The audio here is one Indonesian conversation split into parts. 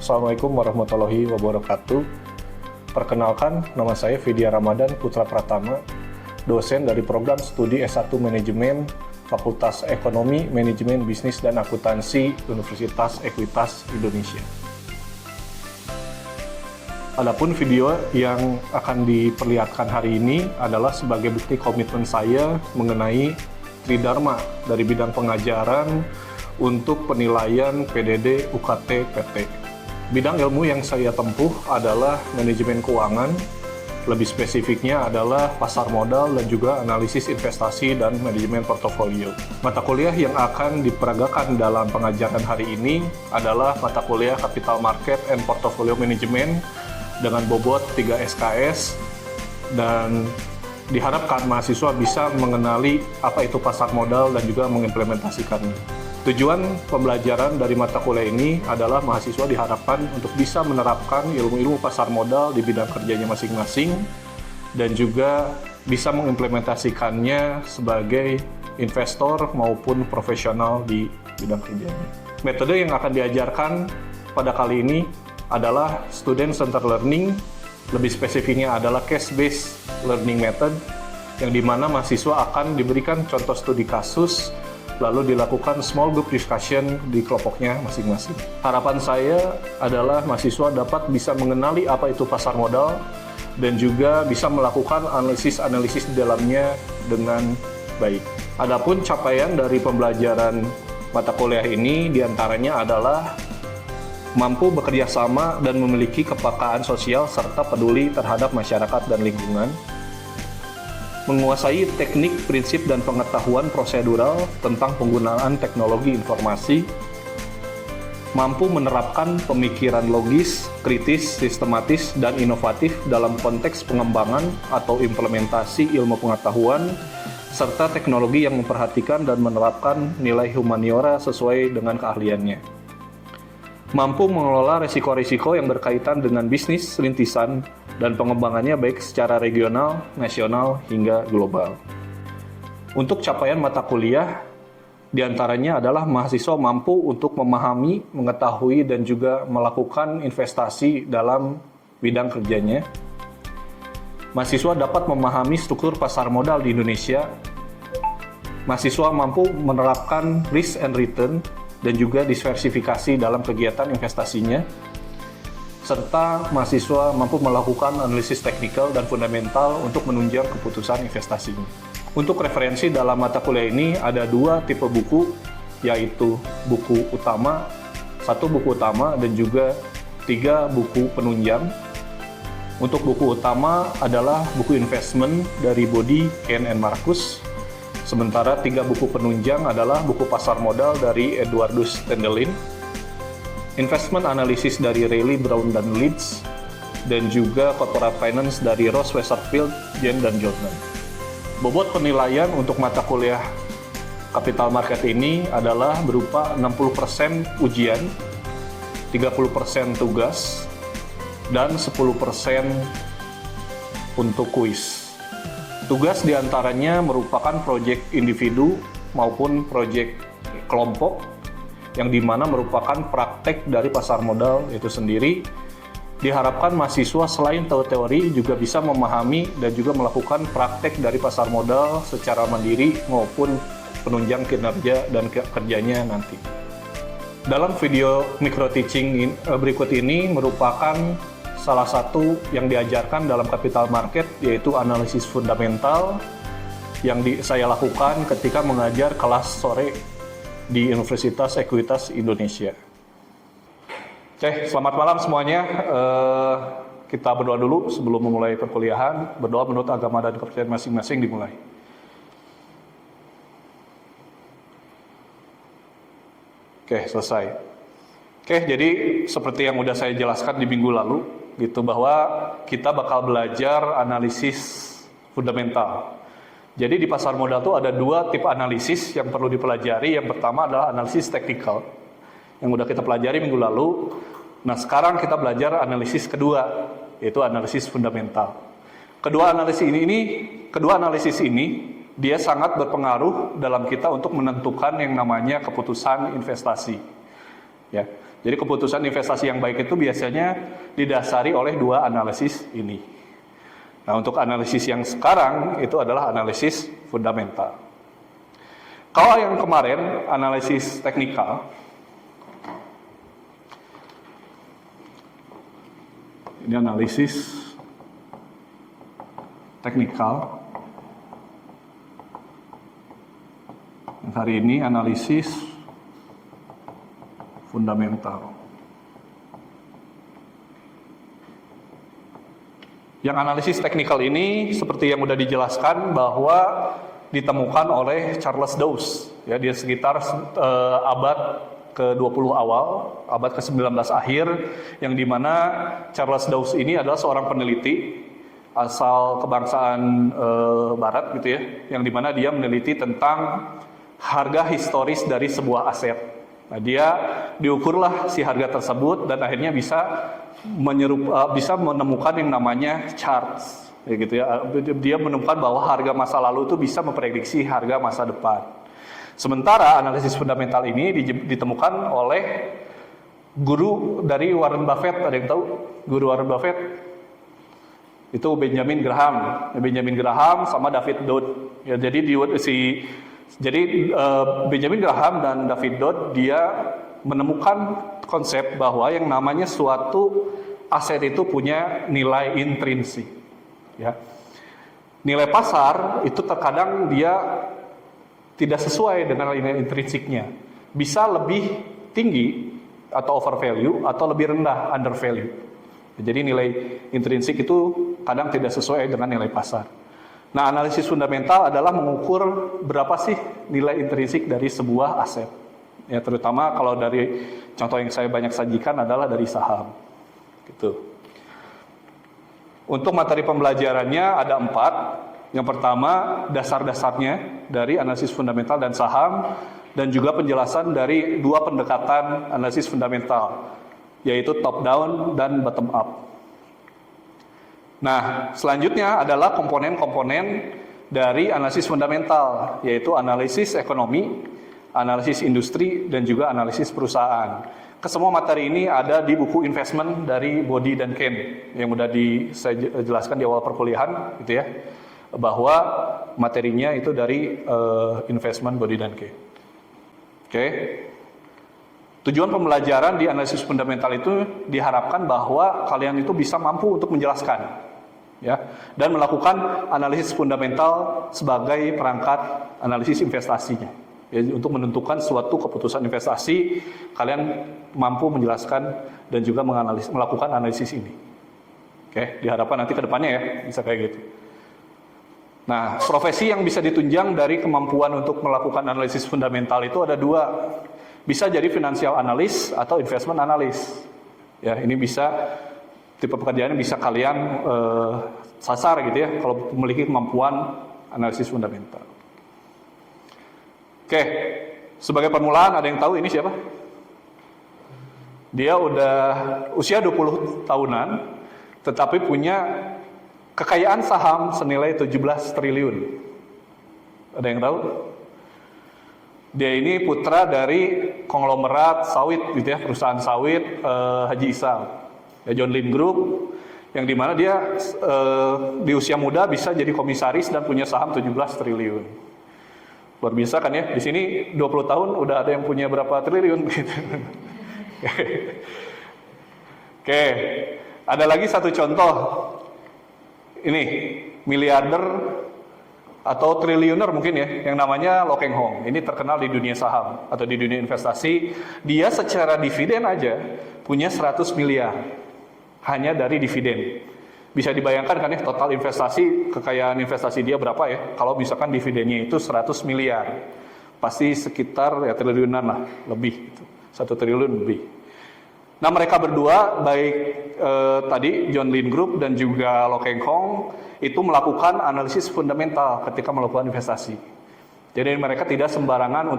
Assalamualaikum warahmatullahi wabarakatuh. Perkenalkan, nama saya Vidya Ramadan Putra Pratama, dosen dari program studi S1 Manajemen Fakultas Ekonomi, Manajemen Bisnis dan Akuntansi Universitas Ekuitas Indonesia. Adapun video yang akan diperlihatkan hari ini adalah sebagai bukti komitmen saya mengenai Tridharma dari bidang pengajaran untuk penilaian PDD UKT PT. Bidang ilmu yang saya tempuh adalah manajemen keuangan, lebih spesifiknya adalah pasar modal dan juga analisis investasi dan manajemen portofolio. Mata kuliah yang akan diperagakan dalam pengajaran hari ini adalah mata kuliah Capital Market and Portfolio Management dengan bobot 3 SKS, dan diharapkan mahasiswa bisa mengenali apa itu pasar modal dan juga mengimplementasikannya. Tujuan pembelajaran dari mata kuliah ini adalah mahasiswa diharapkan untuk bisa menerapkan ilmu-ilmu pasar modal di bidang kerjanya masing-masing dan juga bisa mengimplementasikannya sebagai investor maupun profesional di bidang kerjanya. Metode yang akan diajarkan pada kali ini adalah Student Centered Learning, lebih spesifiknya adalah Case-Based Learning Method, yang dimana mahasiswa akan diberikan contoh studi kasus lalu dilakukan small group discussion di kelompoknya masing-masing. Harapan saya adalah mahasiswa dapat bisa mengenali apa itu pasar modal dan juga bisa melakukan analisis-analisis di dalamnya dengan baik. Adapun capaian dari pembelajaran mata kuliah ini diantaranya adalah mampu bekerja sama dan memiliki kepekaan sosial serta peduli terhadap masyarakat dan lingkungan, menguasai teknik, prinsip, dan pengetahuan prosedural tentang penggunaan teknologi informasi, mampu menerapkan pemikiran logis, kritis, sistematis, dan inovatif dalam konteks pengembangan atau implementasi ilmu pengetahuan, serta teknologi yang memperhatikan dan menerapkan nilai humaniora sesuai dengan keahliannya. Mampu mengelola risiko-risiko yang berkaitan dengan bisnis rintisan dan pengembangannya baik secara regional, nasional, hingga global. Untuk capaian mata kuliah, diantaranya adalah mahasiswa mampu untuk memahami, mengetahui, dan juga melakukan investasi dalam bidang kerjanya. Mahasiswa dapat memahami struktur pasar modal di Indonesia. Mahasiswa mampu menerapkan risk and return dan juga diversifikasi dalam kegiatan investasinya, serta mahasiswa mampu melakukan analisis teknikal dan fundamental untuk menunjang keputusan investasinya. Untuk referensi dalam mata kuliah ini ada 2 tipe buku, yaitu buku utama, 1 buku utama dan juga 3 buku penunjang. Untuk buku utama adalah buku investment dari Body, Ken, and Marcus. Sementara 3 buku penunjang adalah buku pasar modal dari Eduardus Tendelin, investment analysis dari Reilly Brown dan Leeds, dan juga corporate finance dari Ross Westerfield, Jen, dan Jordan. Bobot penilaian untuk mata kuliah capital market ini adalah berupa 60% ujian, 30% tugas, dan 10% untuk kuis. Tugas diantaranya merupakan proyek individu maupun proyek kelompok, yang dimana merupakan praktek dari pasar modal itu sendiri. Diharapkan mahasiswa selain tahu teori juga bisa memahami dan juga melakukan praktek dari pasar modal secara mandiri maupun penunjang kinerja dan kerjanya nanti. Dalam video micro teaching berikut ini merupakan salah satu yang diajarkan dalam capital market, yaitu analisis fundamental yang saya lakukan ketika mengajar kelas sore di Universitas Ekuitas Indonesia. Oke, selamat malam semuanya. Kita berdoa dulu sebelum memulai perkuliahan. Berdoa menurut agama dan kepercayaan masing-masing dimulai. Oke, selesai. Oke, jadi seperti yang udah saya jelaskan di minggu lalu, gitu, bahwa kita bakal belajar analisis fundamental. Jadi di pasar modal itu ada 2 tipe analisis yang perlu dipelajari. Yang pertama adalah analisis teknikal, yang udah kita pelajari minggu lalu. Nah, sekarang kita belajar analisis kedua, yaitu analisis fundamental. Kedua analisis ini dia sangat berpengaruh dalam kita untuk menentukan yang namanya keputusan investasi. Ya. Jadi keputusan investasi yang baik itu biasanya didasari oleh dua analisis ini. Nah, untuk analisis yang sekarang itu adalah analisis fundamental. Kalau yang kemarin analisis teknikal, ini analisis teknikal. Hari ini analisis fundamental. Yang analisis teknikal ini seperti yang sudah dijelaskan bahwa ditemukan oleh Charles Dawes, ya, dia sekitar abad ke-20 awal, abad ke-19 akhir, yang dimana Charles Dawes ini adalah seorang peneliti asal kebangsaan Barat gitu ya, yang dimana dia meneliti tentang harga historis dari sebuah aset. Nah, dia diukurlah si harga tersebut dan akhirnya bisa menemukan yang namanya charts, ya gitu ya. Dia menemukan bahwa harga masa lalu itu bisa memprediksi harga masa depan. Sementara analisis fundamental ini ditemukan oleh guru dari Warren Buffett. Ada yang tahu guru Warren Buffett? Itu Benjamin Graham sama David Dodd. Ya, Benjamin Graham dan David Dodd dia menemukan konsep bahwa yang namanya suatu aset itu punya nilai intrinsik. Ya. Nilai pasar itu terkadang dia tidak sesuai dengan nilai intrinsiknya. Bisa lebih tinggi atau overvalue atau lebih rendah undervalue. Jadi nilai intrinsik itu kadang tidak sesuai dengan nilai pasar. Nah, analisis fundamental adalah mengukur berapa sih nilai intrinsik dari sebuah aset. Ya, terutama kalau dari contoh yang saya banyak sajikan adalah dari saham. Gitu. Untuk materi pembelajarannya ada 4. Yang pertama, dasar-dasarnya dari analisis fundamental dan saham, dan juga penjelasan dari 2 pendekatan analisis fundamental, yaitu top down dan bottom up. Nah, selanjutnya adalah komponen-komponen dari analisis fundamental, yaitu analisis ekonomi, analisis industri, dan juga analisis perusahaan. Kesemua materi ini ada di buku investment dari Body dan Kane yang sudah saya jelaskan di awal perkuliahan, gitu ya, bahwa materinya itu dari investment Body dan Kane. Oke. Tujuan pembelajaran di analisis fundamental itu diharapkan bahwa kalian itu bisa mampu untuk menjelaskan, ya, dan melakukan analisis fundamental sebagai perangkat analisis investasinya. Ya, untuk menentukan suatu keputusan investasi, kalian mampu menjelaskan dan juga melakukan analisis ini. Oke, diharapkan nanti ke depannya ya bisa kayak gitu. Nah, profesi yang bisa ditunjang dari kemampuan untuk melakukan analisis fundamental itu ada 2. Bisa jadi financial analyst atau investment analyst. Ya, ini bisa tipe pekerjaan yang bisa kalian sasar gitu ya kalau memiliki kemampuan analisis fundamental. Oke, sebagai permulaan ada yang tahu ini siapa? Dia udah usia 20 tahunan tetapi punya kekayaan saham senilai 17 triliun. Ada yang tahu? Dia ini putra dari konglomerat sawit gitu ya, perusahaan sawit Haji Isam, ya, John Lynn Group, yang dimana dia di usia muda bisa jadi komisaris dan punya saham 17 triliun. Luar biasa kan ya, di sini 20 tahun udah ada yang punya berapa triliun gitu. Oke, ada lagi satu contoh. Ini miliarder atau triliuner mungkin ya, yang namanya Lo Keng Hong. Ini terkenal di dunia saham atau di dunia investasi. Dia secara dividen aja punya 100 miliar hanya dari dividen. Bisa dibayangkan kan ya total investasi, kekayaan investasi dia berapa ya? Kalau misalkan dividennya itu 100 miliar, pasti sekitar ya triliunan lah, lebih gitu. 1 triliun lebih. Nah, mereka berdua baik tadi John Lynn Group dan juga Lo Keng Hong itu melakukan analisis fundamental ketika melakukan investasi. Jadi mereka tidak sembarangan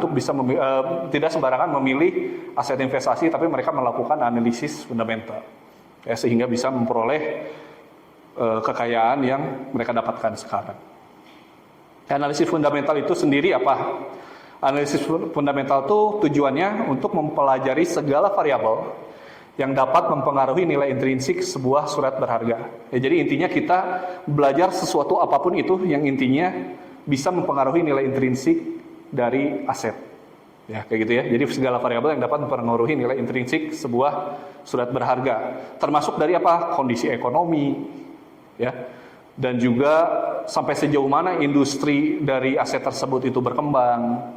tidak sembarangan memilih aset investasi, tapi mereka melakukan analisis fundamental, ya, sehingga bisa memperoleh kekayaan yang mereka dapatkan sekarang. Analisis fundamental itu sendiri apa? Analisis fundamental itu tujuannya untuk mempelajari segala variabel yang dapat mempengaruhi nilai intrinsik sebuah surat berharga. Ya, jadi intinya kita belajar sesuatu apapun itu yang intinya bisa mempengaruhi nilai intrinsik dari aset. Ya, kayak gitu ya. Jadi segala variabel yang dapat mempengaruhi nilai intrinsik sebuah surat berharga. Termasuk dari apa? Kondisi ekonomi, ya. Dan juga sampai sejauh mana industri dari aset tersebut itu berkembang,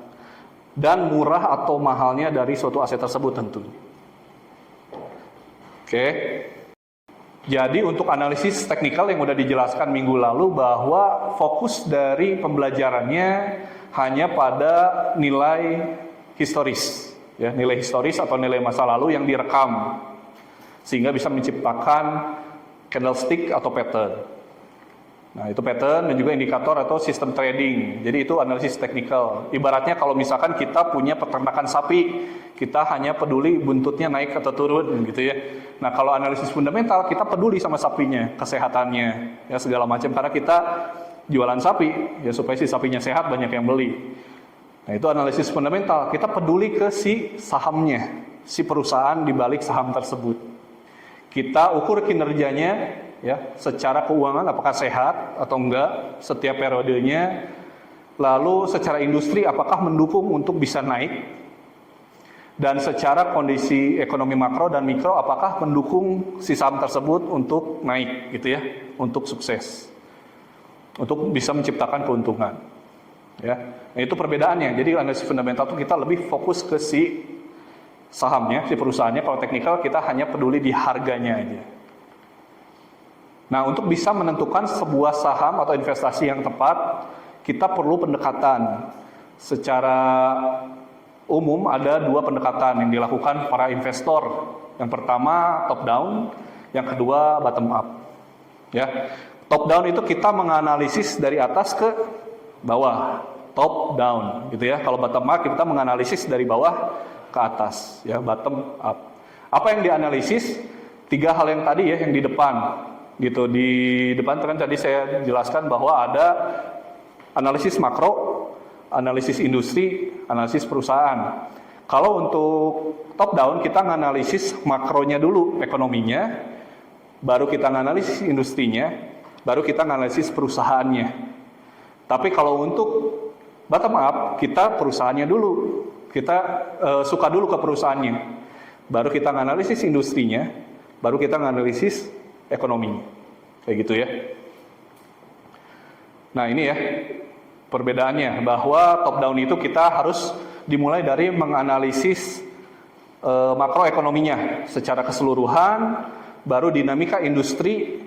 dan murah atau mahalnya dari suatu aset tersebut tentunya. Oke. Jadi untuk analisis teknikal yang udah dijelaskan minggu lalu bahwa fokus dari pembelajarannya hanya pada nilai historis, ya, nilai historis atau nilai masa lalu yang direkam sehingga bisa menciptakan candlestick atau pattern. Nah, itu pattern dan juga indikator atau sistem trading. Jadi itu analisis teknikal. Ibaratnya kalau misalkan kita punya peternakan sapi, kita hanya peduli buntutnya naik atau turun gitu ya. Nah, kalau analisis fundamental kita peduli sama sapinya, kesehatannya, ya segala macam, karena kita jualan sapi ya supaya si sapinya sehat banyak yang beli. Nah, itu analisis fundamental. Kita peduli ke si sahamnya, si perusahaan di balik saham tersebut. Kita ukur kinerjanya ya, secara keuangan apakah sehat atau enggak setiap periodenya. Lalu secara industri apakah mendukung untuk bisa naik? Dan secara kondisi ekonomi makro dan mikro apakah mendukung si saham tersebut untuk naik gitu ya, untuk sukses, untuk bisa menciptakan keuntungan. Ya, nah, itu perbedaannya. Jadi analisis fundamental itu kita lebih fokus ke si sahamnya, si perusahaannya. Kalau teknikal kita hanya peduli di harganya aja. Nah, untuk bisa menentukan sebuah saham atau investasi yang tepat, kita perlu pendekatan. Secara umum ada dua pendekatan yang dilakukan para investor. Yang pertama top down, yang kedua bottom up. Ya, top down itu kita menganalisis dari atas ke bawah, top down, gitu ya. Kalau bottom up kita menganalisis dari bawah ke atas, ya, bottom up. Apa yang dianalisis? Tiga hal yang tadi ya, yang di depan, gitu. Di depan kan tadi saya jelaskan bahwa ada analisis makro, analisis industri, analisis perusahaan. Kalau untuk top down kita nganalisis makronya dulu, ekonominya, baru kita nganalisis industrinya, baru kita nganalisis perusahaannya. Tapi kalau untuk bottom up, kita perusahaannya dulu, kita suka dulu ke perusahaannya, baru kita nganalisis industrinya, baru kita nganalisis ekonominya, kayak gitu ya. Nah ini ya perbedaannya, bahwa top down itu kita harus dimulai dari menganalisis makroekonominya secara keseluruhan, baru dinamika industri,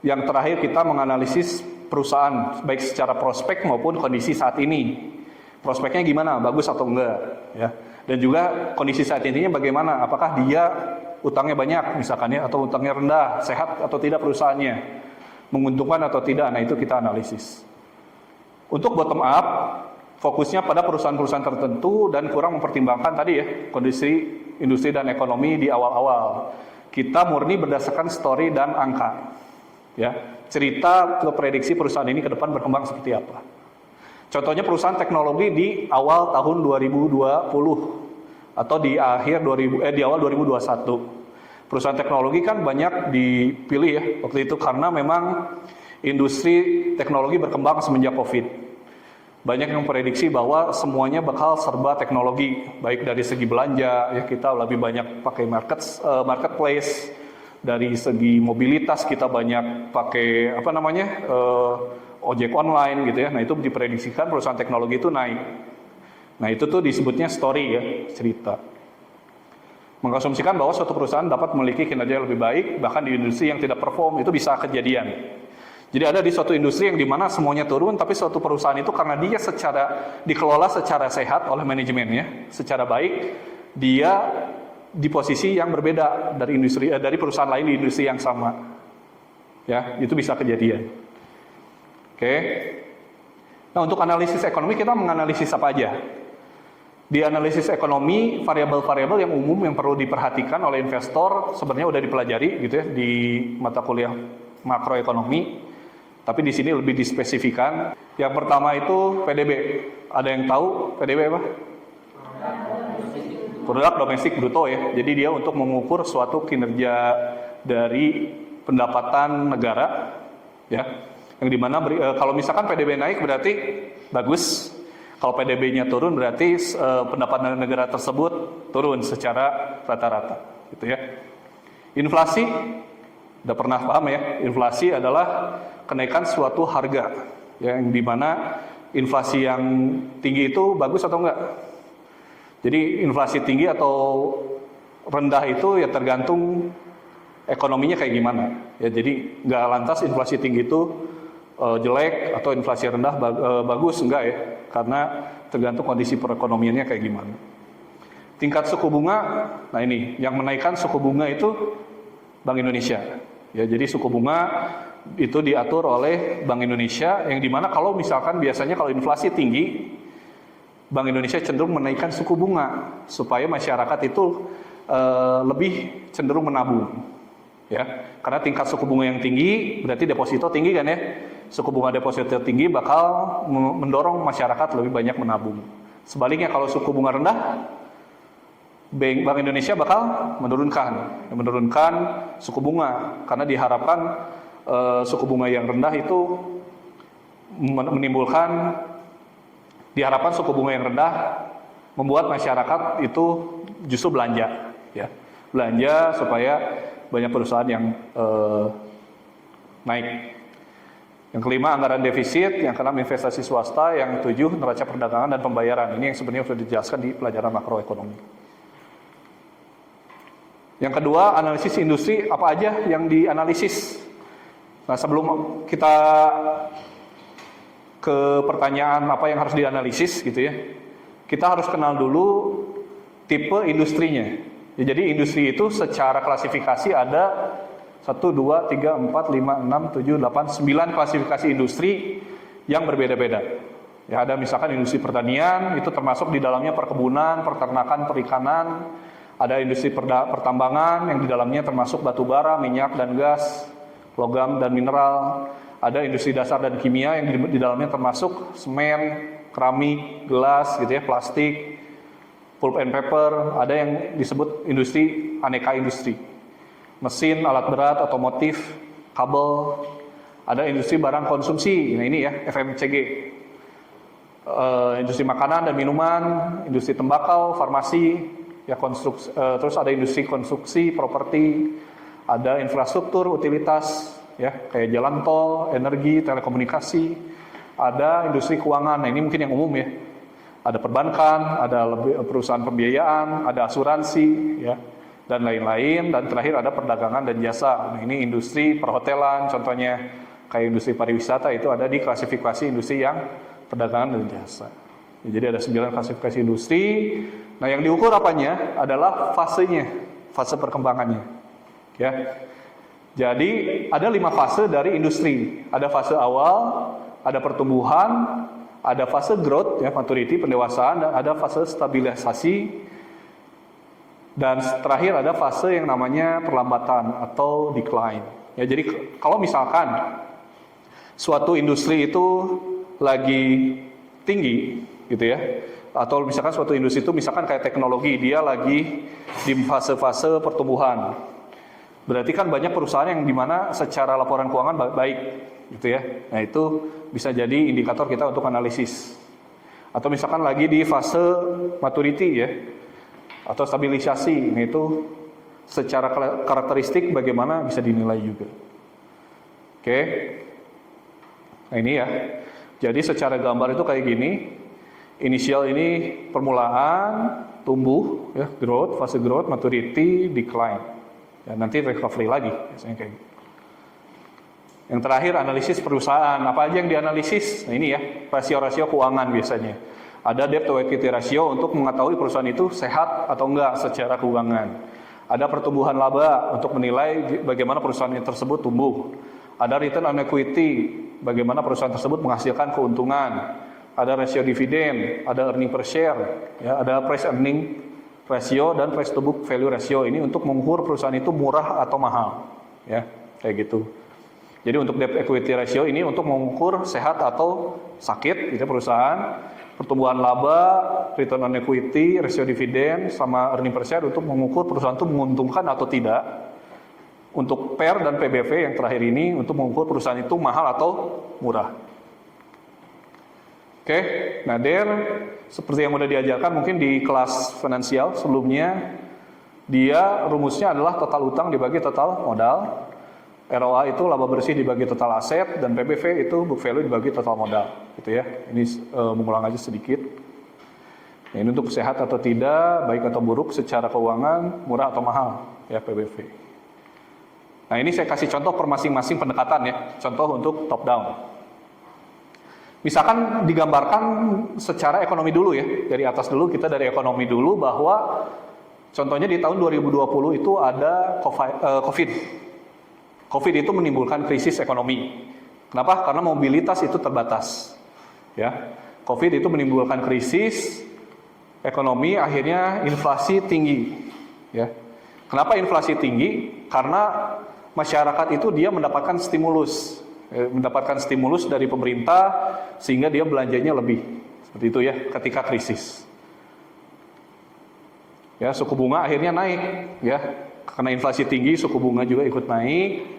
yang terakhir kita menganalisis perusahaan baik secara prospek maupun kondisi saat ini. Prospeknya gimana, bagus atau enggak, ya. Dan juga kondisi saat ininya bagaimana, apakah dia utangnya banyak misalkan ya, atau utangnya rendah, sehat atau tidak perusahaannya, menguntungkan atau tidak. Nah itu kita analisis. Untuk bottom up, fokusnya pada perusahaan-perusahaan tertentu dan kurang mempertimbangkan tadi ya, kondisi industri dan ekonomi di awal-awal. Kita murni berdasarkan story dan angka. Ya, cerita ke prediksi perusahaan ini ke depan berkembang seperti apa. Contohnya perusahaan teknologi di awal tahun 2020 atau di awal 2021. Perusahaan teknologi kan banyak dipilih ya waktu itu karena memang industri teknologi berkembang semenjak Covid. Banyak yang memprediksi bahwa semuanya bakal serba teknologi, baik dari segi belanja, ya kita lebih banyak pakai marketplace, dari segi mobilitas kita banyak pakai ojek online gitu ya. Nah itu diprediksikan perusahaan teknologi itu naik. Nah itu tuh disebutnya story ya, cerita. Mengasumsikan bahwa suatu perusahaan dapat memiliki kinerja yang lebih baik, bahkan di industri yang tidak perform, itu bisa kejadian. Jadi ada di suatu industri yang dimana semuanya turun, tapi suatu perusahaan itu karena dia dikelola secara sehat oleh manajemennya, secara baik, dia di posisi yang berbeda dari perusahaan lain di industri yang sama. Ya, itu bisa kejadian. Oke. Nah, untuk analisis ekonomi kita menganalisis apa aja? Di analisis ekonomi, variabel-variabel yang umum yang perlu diperhatikan oleh investor sebenarnya udah dipelajari gitu ya di mata kuliah makroekonomi. Tapi di sini lebih dispesifikan. Yang pertama itu PDB. Ada yang tahu PDB apa? Produk domestik bruto ya. Jadi dia untuk mengukur suatu kinerja dari pendapatan negara, ya. Yang dimana kalau misalkan PDB naik berarti bagus. Kalau PDB-nya turun berarti pendapatan negara tersebut turun secara rata-rata, gitu ya. Inflasi, udah pernah paham ya? Inflasi adalah kenaikan suatu harga, yang dimana inflasi yang tinggi itu bagus atau enggak. Jadi inflasi tinggi atau rendah itu ya tergantung ekonominya kayak gimana. Ya, jadi nggak lantas inflasi tinggi itu jelek atau inflasi rendah bagus, enggak ya, karena tergantung kondisi perekonomiannya kayak gimana. Tingkat suku bunga, nah ini yang menaikkan suku bunga itu Bank Indonesia. Ya, jadi suku bunga itu diatur oleh Bank Indonesia, yang dimana kalau misalkan biasanya kalau inflasi tinggi, Bank Indonesia cenderung menaikkan suku bunga supaya masyarakat itu lebih cenderung menabung, ya. Karena tingkat suku bunga yang tinggi berarti deposito tinggi kan ya. Suku bunga deposito tinggi bakal mendorong masyarakat lebih banyak menabung. Sebaliknya kalau suku bunga rendah, Bank Indonesia bakal menurunkan suku bunga, karena diharapkan suku bunga yang rendah itu diharapkan suku bunga yang rendah membuat masyarakat itu justru belanja, ya, belanja supaya banyak perusahaan yang naik. Yang kelima anggaran defisit, yang keenam investasi swasta, yang ketujuh neraca perdagangan dan pembayaran. Ini yang sebenarnya sudah dijelaskan di pelajaran makroekonomi. Yang kedua, analisis industri, apa aja yang dianalisis. Nah, sebelum kita ke pertanyaan apa yang harus dianalisis gitu ya, kita harus kenal dulu tipe industrinya. Ya, jadi industri itu secara klasifikasi ada 1, 2, 3, 4, 5, 6, 7, 8, 9 klasifikasi industri yang berbeda-beda. Ya, ada misalkan industri pertanian, itu termasuk di dalamnya perkebunan, peternakan, perikanan. Ada industri pertambangan yang di dalamnya termasuk batu bara, minyak dan gas, logam dan mineral. Ada industri dasar dan kimia yang di dalamnya termasuk semen, keramik, gelas gitu ya, plastik, pulp and paper. Ada yang disebut industri aneka industri. Mesin, alat berat, otomotif, kabel. Ada industri barang konsumsi. Nah ini ya, FMCG. Industri makanan dan minuman, industri tembakau, farmasi, ya terus ada industri konstruksi, properti, ada infrastruktur, utilitas, ya kayak jalan tol, energi, telekomunikasi, ada industri keuangan. Nah ini mungkin yang umum ya. Ada perbankan, ada perusahaan pembiayaan, ada asuransi, ya, dan lain-lain. Dan terakhir ada perdagangan dan jasa. Nah ini industri perhotelan, contohnya kayak industri pariwisata itu ada di klasifikasi industri yang perdagangan dan jasa. Ya, jadi ada 9 klasifikasi industri. Nah yang diukur apanya adalah fasenya, fase perkembangannya. Ya, jadi ada 5 fase dari industri. Ada fase awal, ada pertumbuhan, ada fase growth, ya maturity, pendewasaan, dan ada fase stabilisasi. Dan terakhir ada fase yang namanya perlambatan atau decline. Ya, jadi kalau misalkan suatu industri itu lagi tinggi, gitu ya, atau misalkan suatu industri itu misalkan kayak teknologi, dia lagi di fase-fase pertumbuhan. Berarti kan banyak perusahaan yang dimana secara laporan keuangan baik, gitu ya. Nah itu bisa jadi indikator kita untuk analisis. Atau misalkan lagi di fase maturity ya, atau stabilisasi, nah itu secara karakteristik bagaimana bisa dinilai juga. Oke, nah ini ya. Jadi secara gambar itu kayak gini. Inisial ini permulaan, tumbuh, ya, growth, fase growth, maturity, decline. Ya, nanti recovery lagi, biasanya kayak gitu. Yang terakhir analisis perusahaan. Apa aja yang dianalisis? Nah ini ya, rasio-rasio keuangan biasanya. Ada debt to equity ratio untuk mengetahui perusahaan itu sehat atau enggak secara keuangan. Ada pertumbuhan laba untuk menilai bagaimana perusahaan tersebut tumbuh. Ada return on equity, bagaimana perusahaan tersebut menghasilkan keuntungan. Ada rasio dividen, ada earning per share, ya, ada price earning ratio dan price to book value ratio. Ini untuk mengukur perusahaan itu murah atau mahal, ya, kayak gitu. Jadi untuk debt equity ratio ini untuk mengukur sehat atau sakit gitu perusahaan, pertumbuhan laba, return on equity, rasio dividen, sama earning per share untuk mengukur perusahaan itu menguntungkan atau tidak. Untuk PER dan PBV yang terakhir ini untuk mengukur perusahaan itu mahal atau murah. Oke, nah seperti yang udah diajarkan mungkin di kelas finansial sebelumnya, dia rumusnya adalah total utang dibagi total modal. ROA itu laba bersih dibagi total aset, dan PBV itu book value dibagi total modal, gitu ya. Ini mengulang aja sedikit. Nah, ini untuk sehat atau tidak, baik atau buruk secara keuangan, murah atau mahal, ya PBV. Nah, ini saya kasih contoh per masing-masing pendekatan ya. Contoh untuk top down. Misalkan digambarkan secara ekonomi dulu ya, dari atas dulu, kita dari ekonomi dulu bahwa contohnya di tahun 2020 itu ada COVID. COVID itu menimbulkan krisis ekonomi. Kenapa? Karena mobilitas itu terbatas. Ya, COVID itu menimbulkan krisis ekonomi, akhirnya inflasi tinggi. Ya, kenapa inflasi tinggi? Karena masyarakat itu dia mendapatkan stimulus dari pemerintah sehingga dia belanjanya lebih. Seperti itu ya, ketika krisis. Ya, suku bunga akhirnya naik. Ya, karena inflasi tinggi, suku bunga juga ikut naik.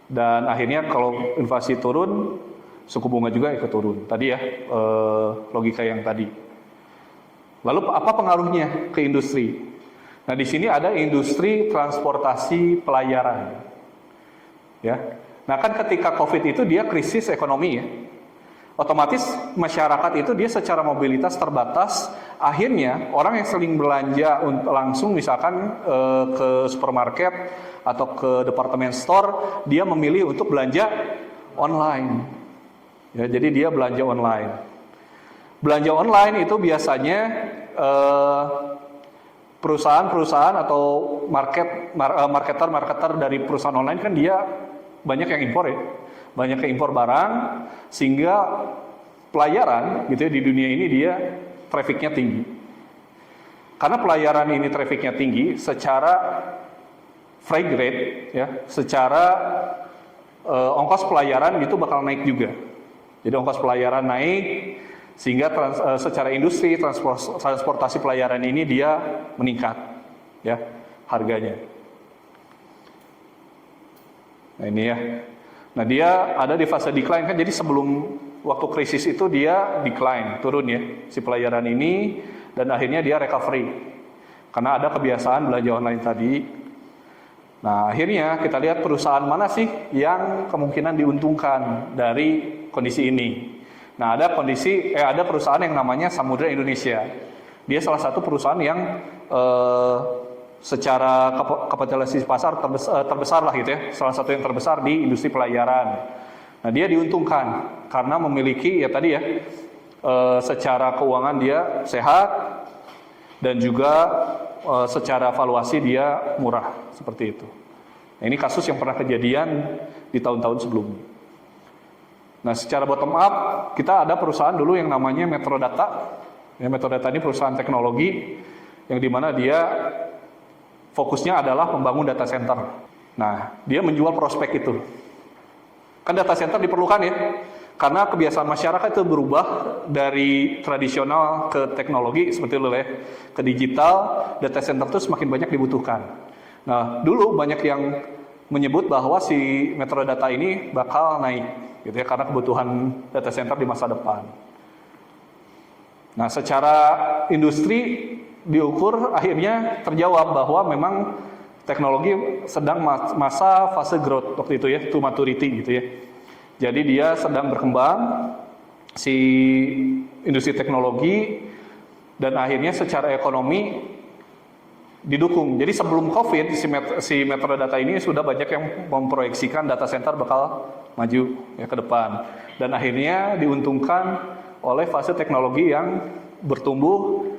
Dan akhirnya kalau inflasi turun, suku bunga juga ikut turun. Tadi ya, logika yang tadi. Lalu apa pengaruhnya ke industri? Nah, di sini ada industri transportasi pelayaran. Ya. Nah, kan ketika COVID itu dia krisis ekonomi ya. Otomatis masyarakat itu dia secara mobilitas terbatas, akhirnya orang yang sering belanja langsung misalkan ke supermarket atau ke department store, dia memilih untuk belanja online. Ya, jadi dia belanja online. Belanja online itu biasanya perusahaan-perusahaan atau marketer dari perusahaan online kan dia banyak yang impor ya. Banyak yang impor barang, sehingga pelayaran gitu ya, di dunia ini dia trafficnya tinggi. Karena pelayaran ini trafficnya tinggi, secara freight rate ya, secara ongkos pelayaran itu bakal naik juga. Jadi ongkos pelayaran naik, sehingga secara industri transportasi pelayaran ini dia meningkat ya harganya. Nah ini ya. Nah dia ada di fase decline kan, jadi sebelum waktu krisis itu dia decline, turun ya si pelayaran ini, dan akhirnya dia recovery karena ada kebiasaan belanja online tadi. Nah akhirnya kita lihat perusahaan mana sih yang kemungkinan diuntungkan dari kondisi ini. Nah ada perusahaan yang namanya Samudra Indonesia. Dia salah satu perusahaan yang secara kapitalisasi pasar terbesar lah gitu ya, salah satu yang terbesar di industri pelayaran. Nah dia diuntungkan karena memiliki ya tadi ya secara keuangan dia sehat, dan juga secara valuasi dia murah seperti itu. Nah, ini kasus yang pernah kejadian di tahun-tahun sebelumnya. Nah secara bottom up kita ada perusahaan dulu yang namanya Metrodata. Ya, Metrodata ini perusahaan teknologi yang dimana dia fokusnya adalah membangun data center. Nah, dia menjual prospek itu. Kan data center diperlukan ya, karena kebiasaan masyarakat itu berubah dari tradisional ke teknologi seperti itu ya, ke digital. Data center itu semakin banyak dibutuhkan. Nah, dulu banyak yang menyebut bahwa si Metrodata ini bakal naik, gitu ya, karena kebutuhan data center di masa depan. Nah, secara industri diukur akhirnya terjawab bahwa memang teknologi sedang masa fase growth waktu itu ya, to maturity gitu ya. Jadi dia sedang berkembang si industri teknologi, dan akhirnya secara ekonomi didukung. Jadi sebelum COVID si Metrodata ini sudah banyak yang memproyeksikan data center bakal maju ya ke depan, dan akhirnya diuntungkan oleh fase teknologi yang bertumbuh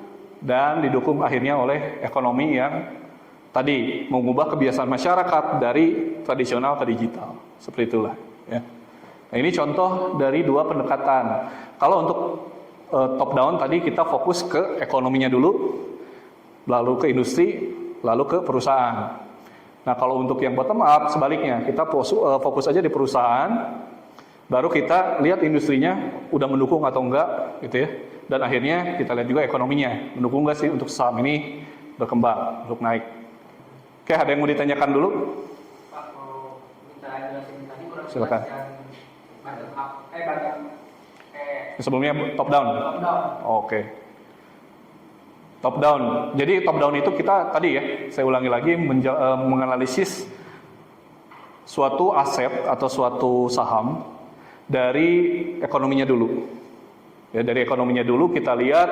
dan didukung akhirnya oleh ekonomi yang tadi mengubah kebiasaan masyarakat dari tradisional ke digital. Seperti itulah ya. Nah, ini contoh dari dua pendekatan. Kalau untuk top down tadi kita fokus ke ekonominya dulu, lalu ke industri, lalu ke perusahaan. Nah, kalau untuk yang bottom up, sebaliknya, kita fokus aja di perusahaan, baru kita lihat industrinya udah mendukung atau enggak, gitu ya. Dan akhirnya kita lihat juga ekonominya, mendukung nggak sih untuk saham ini berkembang, untuk naik. Oke, ada yang mau ditanyakan dulu? Pak, mau minta jelasin tadi kurang Silakan. jelas yang bottom up, Sebelumnya top down. top down. Oke. Top down. Jadi top down itu kita tadi ya, saya ulangi lagi, menganalisis suatu aset atau suatu saham dari ekonominya dulu. Ya, dari ekonominya dulu kita lihat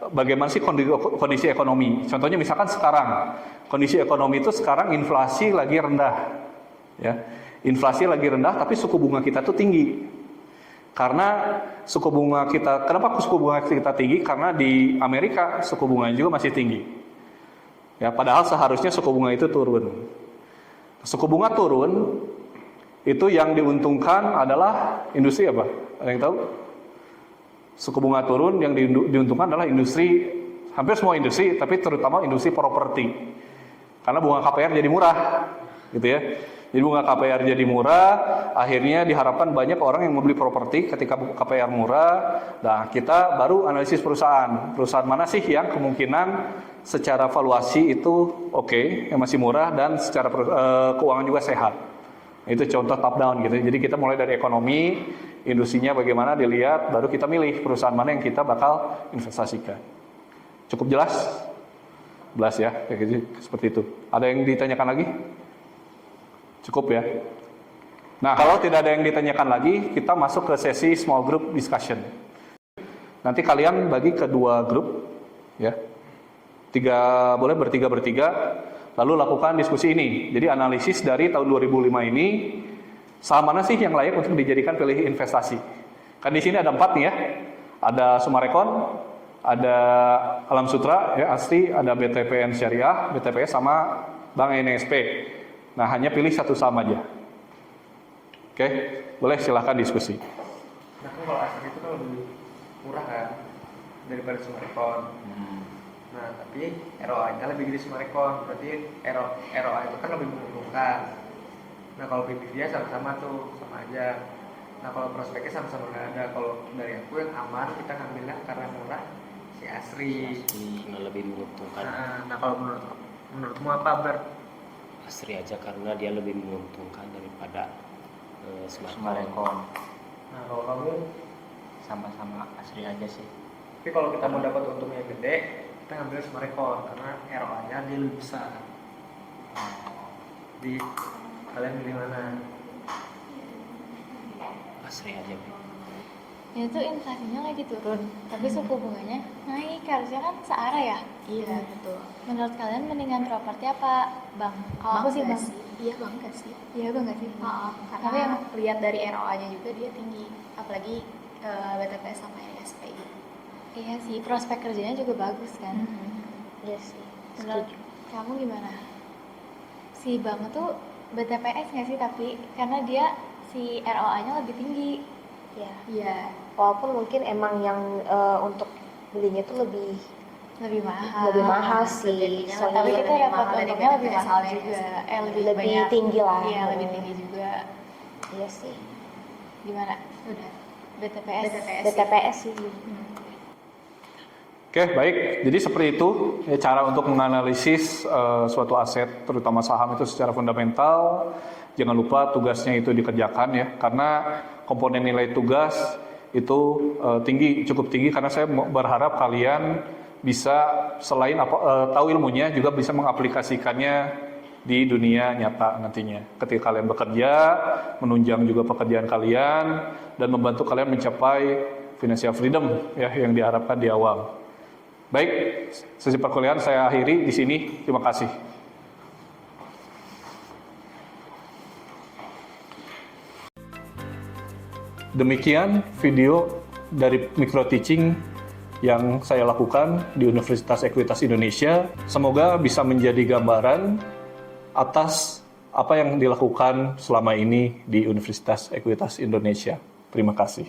bagaimana sih kondisi ekonomi. Contohnya misalkan sekarang, kondisi ekonomi itu sekarang inflasi lagi rendah. Ya. Inflasi lagi rendah tapi suku bunga kita tuh tinggi. Karena suku bunga kita, kenapa suku bunga kita tinggi? Karena di Amerika suku bunganya juga masih tinggi. Ya, padahal seharusnya suku bunga itu turun. Suku bunga turun, itu yang diuntungkan adalah industri apa? Ada yang tahu? Suku bunga turun, yang diuntungkan adalah industri, hampir semua industri, tapi terutama industri properti. Karena bunga KPR jadi murah, gitu ya. Jadi bunga KPR jadi murah, akhirnya diharapkan banyak orang yang membeli properti ketika KPR murah. Nah, kita baru analisis perusahaan. Perusahaan mana sih yang kemungkinan secara valuasi itu oke, yang masih murah dan secara keuangan juga sehat. Itu contoh top down gitu. Jadi kita mulai dari ekonomi, industrinya bagaimana dilihat, baru kita milih perusahaan mana yang kita bakal investasikan. Cukup jelas? Jelas ya, kayak gitu, seperti itu. Ada yang ditanyakan lagi? Cukup ya. Nah, kalau tidak ada yang ditanyakan lagi, kita masuk ke sesi small group discussion. Nanti kalian bagi ke 2 grup, ya. Boleh bertiga, lalu lakukan diskusi ini. Jadi analisis dari tahun 2005 ini, saham mana sih yang layak untuk dijadikan pilih investasi? Kan di sini ada 4 nih ya. Ada Sumarekon, ada Alam Sutra, ya Asri, ada BTPN Syariah, BTPS sama Bank NSP. Nah, hanya pilih satu saham aja. Oke, boleh silahkan diskusi. Nah, kan kalau Asri itu kan lebih murah kan daripada Sumarekon. Nah, tapi ROA-nya lebih gede Sumarekon, berarti ROA itu kan lebih menguntungkan. Nah, kalau pilih dia sama-sama tuh, sama aja. Nah, kalau prospeknya sama-sama nggak ada. Kalau dari aku yang aman, kita ngambilnya karena murah, si Asri. Karena lebih menguntungkan. Nah, kalau menurutmu apa, Ber? Asri aja karena dia lebih menguntungkan daripada Sumarekon. Nah, kalau kamu Sama-sama Asri aja sih. tapi kalau kita mau dapat untung yang gede, kita ngambil Sumarekon karena ROA-nya dia lebih besar. Di kalian pilih mana? Asri aja. Ya itu inflasinya lagi turun, tapi suku bunganya naik, harusnya kan searah ya? Iya, betul. Menurut kalian mendingan properti apa, Bang? Kalau aku sih Bang. Iya, bangga sih. Iya Bang nggak sih? Karena Tapi yang lihat dari ROA-nya juga dia tinggi, apalagi BTPS sama NSP gitu. iya sih, prospek kerjanya juga bagus kan? Iya sih. Menurut Setuju. kamu gimana? Si Bang tuh BTPS nggak sih? Tapi karena dia si ROA-nya lebih tinggi. Iya. Iya. Walaupun mungkin emang yang untuk belinya tuh lebih Lebih mahal. mahal sih. Tapi Soalnya kita lebih dapat mahal dari untungnya lebih BTPS mahal sama juga. NSP. Lebih Lebih banyak. tinggi lah. Iya, lebih tinggi juga. Iya sih. Gimana? Udah. BTPS. BTPS sih. Oke, baik. Jadi seperti itu ya, cara untuk menganalisis suatu aset, terutama saham itu secara fundamental. Jangan lupa tugasnya itu dikerjakan ya, karena komponen nilai tugas itu cukup tinggi. Karena saya berharap kalian bisa selain tahu ilmunya, juga bisa mengaplikasikannya di dunia nyata nantinya. Ketika kalian bekerja, menunjang juga pekerjaan kalian dan membantu kalian mencapai financial freedom ya yang diharapkan di awal. Baik, sesi perkuliahan saya akhiri di sini. Terima kasih. Demikian video dari micro teaching yang saya lakukan di Universitas Ekuitas Indonesia. Semoga bisa menjadi gambaran atas apa yang dilakukan selama ini di Universitas Ekuitas Indonesia. Terima kasih.